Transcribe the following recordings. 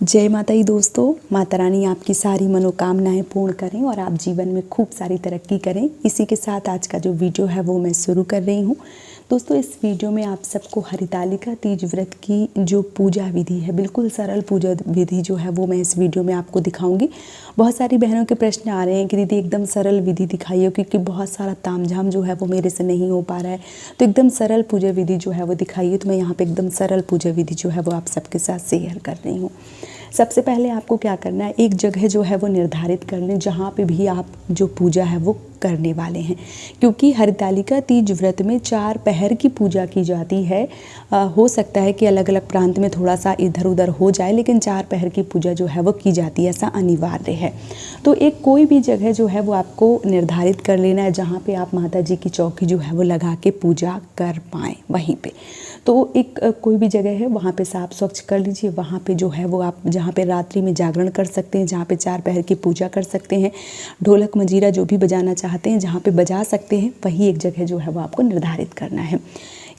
जय माता दी दोस्तों। माता रानी आपकी सारी मनोकामनाएं पूर्ण करें और आप जीवन में खूब सारी तरक्की करें। इसी के साथ आज का जो वीडियो है वो मैं शुरू कर रही हूँ। दोस्तों, इस वीडियो में आप सबको हरितालिका तीज व्रत की जो पूजा विधि है, बिल्कुल सरल पूजा विधि जो है वो मैं इस वीडियो में आपको दिखाऊंगी। बहुत सारी बहनों के प्रश्न आ रहे हैं कि दीदी एकदम सरल विधि दिखाइए, क्योंकि बहुत सारा तामझाम जो है वो मेरे से नहीं हो पा रहा है, तो एकदम सरल पूजा विधि जो है वो दिखाइए। तो मैं यहाँ पे एकदम सरल पूजा विधि जो है वो आप सबके साथ शेयर कर रही हूँ। सबसे पहले आपको क्या करना है, एक जगह जो है वो निर्धारित कर लें जहाँ पे भी आप जो पूजा है वो करने वाले हैं, क्योंकि हरितालिका तीज व्रत में 4 पहर की पूजा की जाती है। हो सकता है कि अलग अलग प्रांत में थोड़ा सा इधर उधर हो जाए, लेकिन 4 पहर की पूजा जो है वो की जाती है, ऐसा अनिवार्य है। तो एक कोई भी जगह जो है वो आपको निर्धारित कर लेना है जहाँ पे आप माता जी की चौकी जो है वो लगा के पूजा कर पाएँ। वहीं पे तो एक कोई भी जगह है वहाँ पे साफ स्वच्छ कर लीजिए। वहाँ पे जो है वो आप जहाँ पे रात्रि में जागरण कर सकते हैं, जहाँ पे 4 पहर की पूजा कर सकते हैं, ढोलक मंजीरा जो भी बजाना चाहते हैं जहाँ पे बजा सकते हैं, वही एक जगह जो है वो आपको निर्धारित करना है।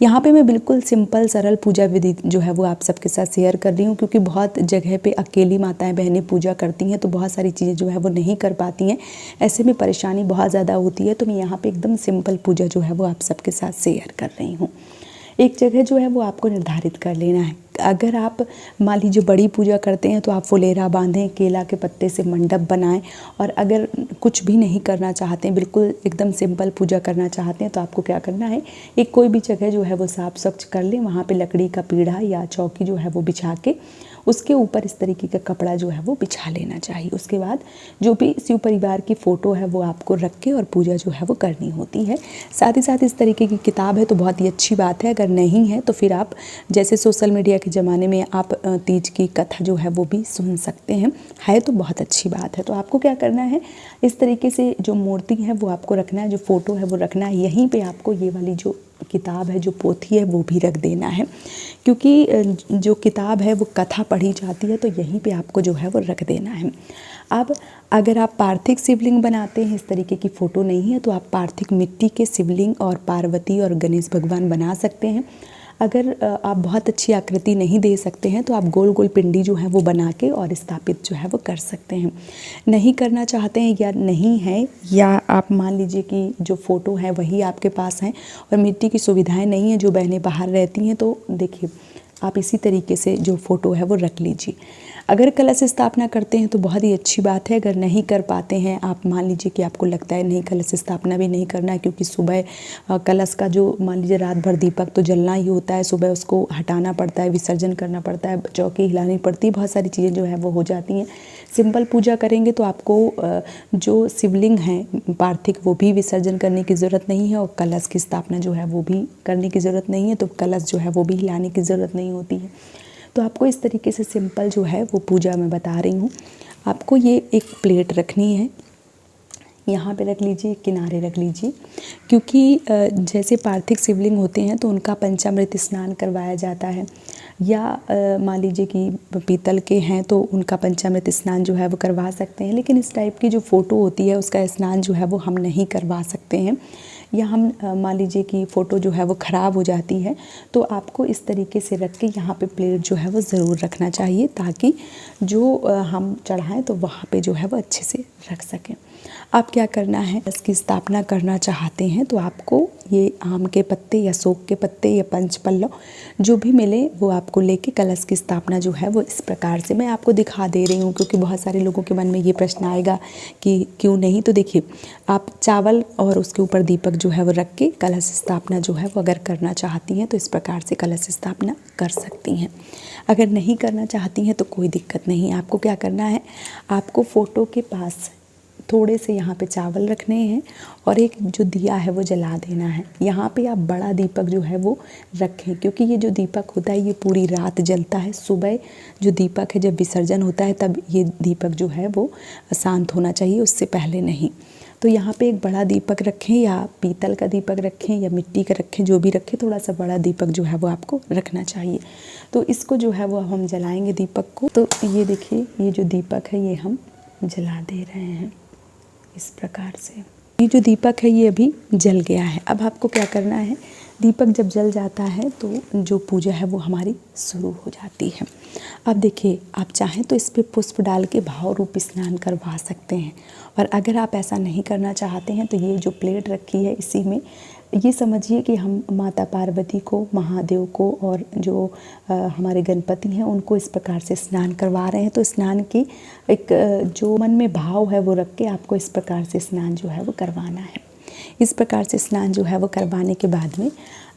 यहाँ पे मैं बिल्कुल सिंपल सरल पूजा विधि जो है वो आप सबके साथ शेयर कर रही हूँ, क्योंकि बहुत जगह पे अकेली माताएं बहनें पूजा करती हैं तो बहुत सारी चीज़ें जो है वो नहीं कर पाती हैं, ऐसे में परेशानी बहुत ज़्यादा होती है। तो मैं यहाँ पे एकदम सिंपल पूजा जो है वो आप सबके साथ शेयर कर रही हूँ। एक जगह जो है वो आपको निर्धारित कर लेना है। अगर आप मान लीजिए बड़ी पूजा करते हैं तो आप फुलेरा बांधें, केला के पत्ते से मंडप बनाएं। और अगर कुछ भी नहीं करना चाहते हैं, बिल्कुल एकदम सिंपल पूजा करना चाहते हैं, तो आपको क्या करना है, एक कोई भी जगह जो है वो साफ स्वच्छ कर लें। वहाँ पे लकड़ी का पीढ़ा या चौकी जो है वो बिछा के उसके ऊपर इस तरीके का कपड़ा जो है वो बिछा लेना चाहिए। उसके बाद जो भी शिव परिवार की फ़ोटो है वो आपको रख के और पूजा जो है वो करनी होती है। साथ ही साथ इस तरीके की किताब है तो बहुत ही अच्छी बात है। अगर नहीं है तो फिर आप जैसे सोशल मीडिया के ज़माने में आप तीज की कथा जो है वो भी सुन सकते हैं, है तो बहुत अच्छी बात है। तो आपको क्या करना है, इस तरीके से जो मूर्ति है वो आपको रखना है, जो फ़ोटो है वो रखना है। यहीं पे आपको ये वाली जो किताब है, जो पोथी है, वो भी रख देना है, क्योंकि जो किताब है वो कथा पढ़ी जाती है, तो यहीं पे आपको जो है वो रख देना है। अब अगर आप पार्थिव शिवलिंग बनाते हैं, इस तरीके की फ़ोटो नहीं है, तो आप पार्थिव मिट्टी के शिवलिंग और पार्वती और गणेश भगवान बना सकते हैं। अगर आप बहुत अच्छी आकृति नहीं दे सकते हैं तो आप गोल गोल पिंडी जो है वो बना के और स्थापित जो है वो कर सकते हैं। नहीं करना चाहते हैं या नहीं है, या आप मान लीजिए कि जो फ़ोटो है वही आपके पास हैं और मिट्टी की सुविधाएं नहीं है, जो बहनें बाहर रहती हैं, तो देखिए आप इसी तरीके से जो फ़ोटो है वो रख लीजिए। अगर कलश स्थापना करते हैं तो बहुत ही अच्छी बात है। अगर नहीं कर पाते हैं, आप मान लीजिए कि आपको लगता है नहीं कलश स्थापना भी नहीं करना है, क्योंकि सुबह कलश का जो मान लीजिए रात भर दीपक तो जलना ही होता है, सुबह उसको हटाना पड़ता है, विसर्जन करना पड़ता है, चौकी हिलानी पड़ती है, बहुत सारी चीज़ें जो है वो हो जाती हैं। सिंपल पूजा करेंगे तो आपको जो शिवलिंग हैं पार्थिव वो भी विसर्जन करने की ज़रूरत नहीं है, और कलश की स्थापना जो है वो भी करने की ज़रूरत नहीं है, तो कलश जो है वो भी हिलाने की ज़रूरत नहीं होती है। तो आपको इस तरीके से सिंपल जो है वो पूजा मैं बता रही हूँ। आपको ये एक प्लेट रखनी है, यहाँ पे रख लीजिए, किनारे रख लीजिए, क्योंकि जैसे पार्थिव शिवलिंग होते हैं तो उनका पंचामृत स्नान करवाया जाता है, या मान लीजिए कि पीतल के हैं तो उनका पंचामृत स्नान जो है वो करवा सकते हैं। लेकिन इस टाइप की जो फ़ोटो होती है उसका स्नान जो है वो हम नहीं करवा सकते हैं, या हम मान लीजिए कि फ़ोटो जो है वो ख़राब हो जाती है, तो आपको इस तरीके से रख के यहाँ पे प्लेट जो है वो ज़रूर रखना चाहिए, ताकि जो हम चढ़ाएं तो वहाँ पे जो है वो अच्छे से रख सकें। आप क्या करना है, इसकी स्थापना करना चाहते हैं तो आपको ये आम के पत्ते या शोक के पत्ते या पंचपल्लव जो भी मिले वो आपको लेके कलश की स्थापना जो है वो इस प्रकार से मैं आपको दिखा दे रही हूँ, क्योंकि बहुत सारे लोगों के मन में ये प्रश्न आएगा कि क्यों नहीं। तो देखिए, आप चावल और उसके ऊपर दीपक जो है वो रख के कलश स्थापना जो है वो अगर करना चाहती हैं तो इस प्रकार से कलश स्थापना कर सकती हैं। अगर नहीं करना चाहती हैं तो कोई दिक्कत नहीं। आपको क्या करना है, आपको फ़ोटो के पास थोड़े से यहाँ पे चावल रखने हैं और एक जो दिया है वो जला देना है। यहाँ पे आप बड़ा दीपक जो है वो रखें, क्योंकि ये जो दीपक होता है ये पूरी रात जलता है। सुबह जो दीपक है जब विसर्जन होता है तब ये दीपक जो है वो शांत होना चाहिए, उससे पहले नहीं। तो यहाँ पे एक बड़ा दीपक रखें, या पीतल का दीपक रखें या मिट्टी का रखें, जो भी रखें, थोड़ा सा बड़ा दीपक जो है वो आपको रखना चाहिए। तो इसको जो है वो हम जलाएंगे दीपक को। तो ये देखिए, ये जो दीपक है ये हम जला दे रहे हैं इस प्रकार से। ये जो दीपक है ये अभी जल गया है। अब आपको क्या करना है, दीपक जब जल जाता है तो जो पूजा है वो हमारी शुरू हो जाती है। अब देखिए, आप चाहें तो इस पे पुष्प डाल के भाव रूप स्नान करवा सकते हैं, और अगर आप ऐसा नहीं करना चाहते हैं तो ये जो प्लेट रखी है इसी में ये समझिए कि हम माता पार्वती को, महादेव को और जो हमारे गणपति हैं उनको इस प्रकार से स्नान करवा रहे हैं। तो स्नान की एक जो मन में भाव है वो रख के आपको इस प्रकार से स्नान जो है वो करवाना है। इस प्रकार से स्नान जो है वो करवाने के बाद में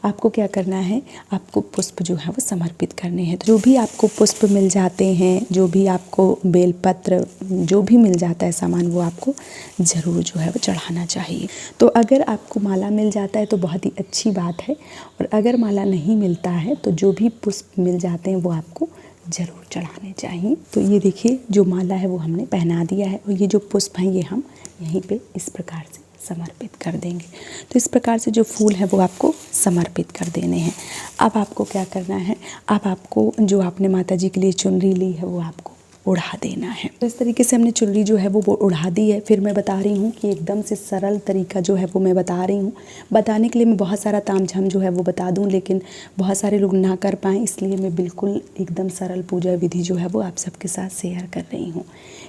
आपको क्या करना है, आपको पुष्प जो है वो समर्पित करने हैं। तो जो भी आपको पुष्प मिल जाते हैं, जो भी आपको बेलपत्र जो भी मिल जाता है सामान, वो आपको ज़रूर जो है वो चढ़ाना चाहिए। तो अगर आपको माला मिल जाता है तो बहुत ही अच्छी बात है, और अगर माला नहीं मिलता है तो जो भी पुष्प मिल जाते हैं वो आपको ज़रूर चढ़ाने चाहिए। तो ये देखिए, जो माला है वो हमने पहना दिया है, और ये जो पुष्प हैं ये हम यहीं पे इस प्रकार से समर्पित कर देंगे। तो इस प्रकार से जो फूल है वो आपको समर्पित कर देने हैं। अब आपको क्या करना है, अब आपको जो आपने माता जी के लिए चुनरी ली है वो आपको उड़ा देना है। तो इस तरीके से हमने चुनरी जो है वो उड़ा दी है। फिर मैं बता रही हूँ कि एकदम से सरल तरीका जो है वो मैं बता रही हूँ। बताने के लिए मैं बहुत सारा तामझाम जो है वो बता दूँ, लेकिन बहुत सारे लोग ना कर पाएँ, इसलिए मैं बिल्कुल एकदम सरल पूजा विधि जो है वो आप सबके साथ शेयर कर रही हूँ।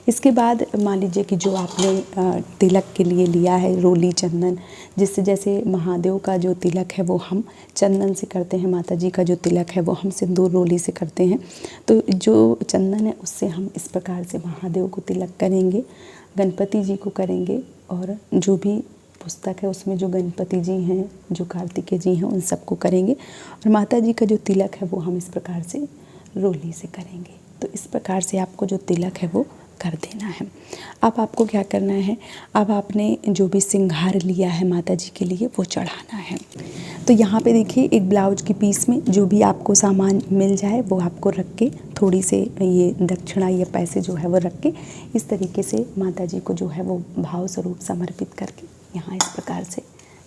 इसके बाद मान लीजिए कि जो आपने तिलक के लिए लिया है रोली चंदन, जिससे जैसे महादेव का जो तिलक है वो हम चंदन से करते हैं, माता जी का जो तिलक है वो हम सिंदूर रोली से करते हैं। तो जो चंदन है उससे हम इस प्रकार से महादेव को तिलक करेंगे, गणपति जी को करेंगे, और जो भी पुस्तक है उसमें जो गणपति जी हैं, जो कार्तिकेय जी हैं, उन सबको करेंगे, और माता जी का जो तिलक है वो हम इस प्रकार से रोली से करेंगे। तो इस प्रकार से आपको जो तिलक है वो कर देना है। अब आपको क्या करना है, अब आपने जो भी श्रृंगार लिया है माता जी के लिए वो चढ़ाना है। तो यहाँ पे देखिए, एक ब्लाउज की पीस में जो भी आपको सामान मिल जाए वो आपको रख के, थोड़ी से ये दक्षिणा या पैसे जो है वो रख के, इस तरीके से माता जी को जो है वो भाव स्वरूप समर्पित करके यहाँ इस प्रकार से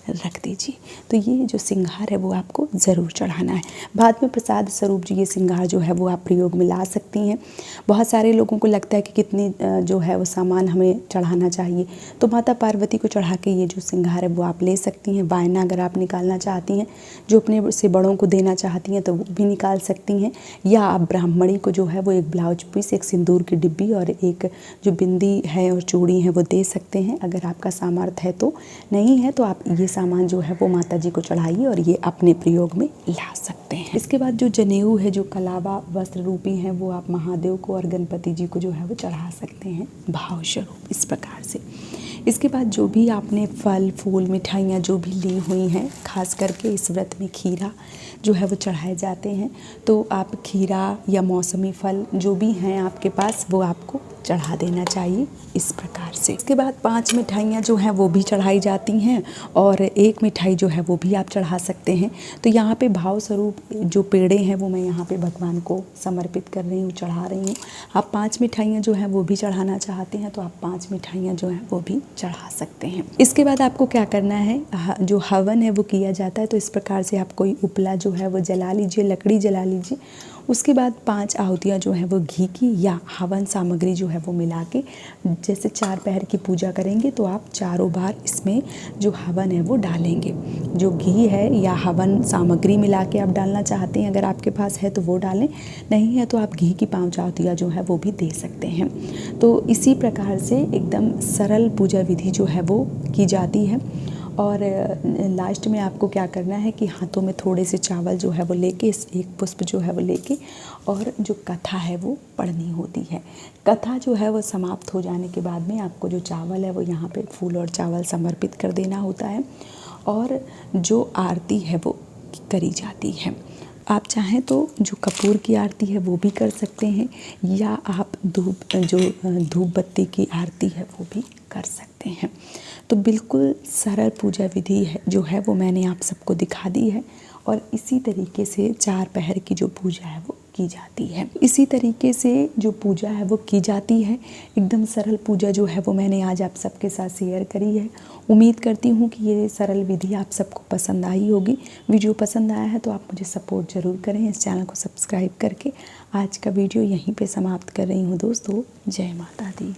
रख दीजिए। तो ये जो श्रृंगार है वो आपको ज़रूर चढ़ाना है। बाद में प्रसाद स्वरूप जी ये श्रृंगार जो है वो आप प्रयोग में ला सकती हैं। बहुत सारे लोगों को लगता है कि कितनी जो है वो सामान हमें चढ़ाना चाहिए, तो माता पार्वती को चढ़ा के ये जो श्रृंगार है वो आप ले सकती हैं। वायना अगर आप निकालना चाहती हैं, जो अपने से बड़ों को देना चाहती हैं तो वो भी निकाल सकती हैं, या आप ब्राह्मणी को जो है वो एक ब्लाउज पीस, एक सिंदूर की डिब्बी और एक जो बिंदी है और चूड़ी है वो दे सकते हैं। अगर आपका सामर्थ्य है तो, नहीं है तो आप ये सामान जो है वो माता जी को चढ़ाइए और ये अपने प्रयोग में ला सकते हैं। इसके बाद जो जनेऊ है, जो कलावा वस्त्र रूपी है, वो आप महादेव को और गणपति जी को जो है वो चढ़ा सकते हैं भाव स्वरूप इस प्रकार से। इसके बाद जो भी आपने फल फूल मिठाइयाँ जो भी ली हुई हैं, खास करके इस व्रत में खीरा जो है वो चढ़ाए जाते हैं, तो आप खीरा या मौसमी फल जो भी हैं आपके पास वो आपको चढ़ा देना चाहिए इस प्रकार से। इसके बाद 5 मिठाइयाँ जो हैं वो भी चढ़ाई जाती हैं, और 1 मिठाई जो है वो भी आप चढ़ा सकते हैं। तो यहाँ पे भाव स्वरूप जो पेड़े हैं वो मैं यहाँ पे भगवान को समर्पित कर रही हूँ, चढ़ा रही हूँ। आप 5 मिठाइयाँ जो हैं वो भी चढ़ाना चाहते हैं तो आप 5 मिठाइयाँ जो हैं वो भी चढ़ा सकते हैं। इसके बाद आपको क्या करना है, जो हवन है वो किया जाता है, तो इस प्रकार से आप कोई उपला जो है वो जला लीजिए, लकड़ी जला लीजिए। उसके बाद 5 आहुतियाँ जो है वो घी की या हवन सामग्री जो है वो मिला के, जैसे 4 पहर की पूजा करेंगे तो आप चारों बार इसमें जो हवन है वो डालेंगे। जो घी है या हवन सामग्री मिला के आप डालना चाहते हैं, अगर आपके पास है तो वो डालें, नहीं है तो आप घी की 5 आहुतियाँ जो है वो भी दे सकते हैं। तो इसी प्रकार से एकदम सरल पूजा विधि जो है वो की जाती है। और लास्ट में आपको क्या करना है कि हाथों में थोड़े से चावल जो है वो लेके, एक पुष्प जो है वो लेके, और जो कथा है वो पढ़नी होती है। कथा जो है वो समाप्त हो जाने के बाद में आपको जो चावल है वो यहाँ पे फूल और चावल समर्पित कर देना होता है, और जो आरती है वो करी जाती है। आप चाहें तो जो कपूर की आरती है वो भी कर सकते हैं, या आप धूप बत्ती की आरती है वो भी कर सकते हैं। तो बिल्कुल सरल पूजा विधि है जो है वो मैंने आप सबको दिखा दी है, और इसी तरीके से 4 पहर की जो पूजा है वो की जाती है। इसी तरीके से जो पूजा है वो की जाती है। एकदम सरल पूजा जो है वो मैंने आज आप सबके साथ शेयर करी है। उम्मीद करती हूँ कि ये सरल विधि आप सबको पसंद आई होगी। वीडियो पसंद आया है तो आप मुझे सपोर्ट ज़रूर करें, इस चैनल को सब्सक्राइब करके। आज का वीडियो यहीं पे समाप्त कर रही हूँ दोस्तों। जय माता दी।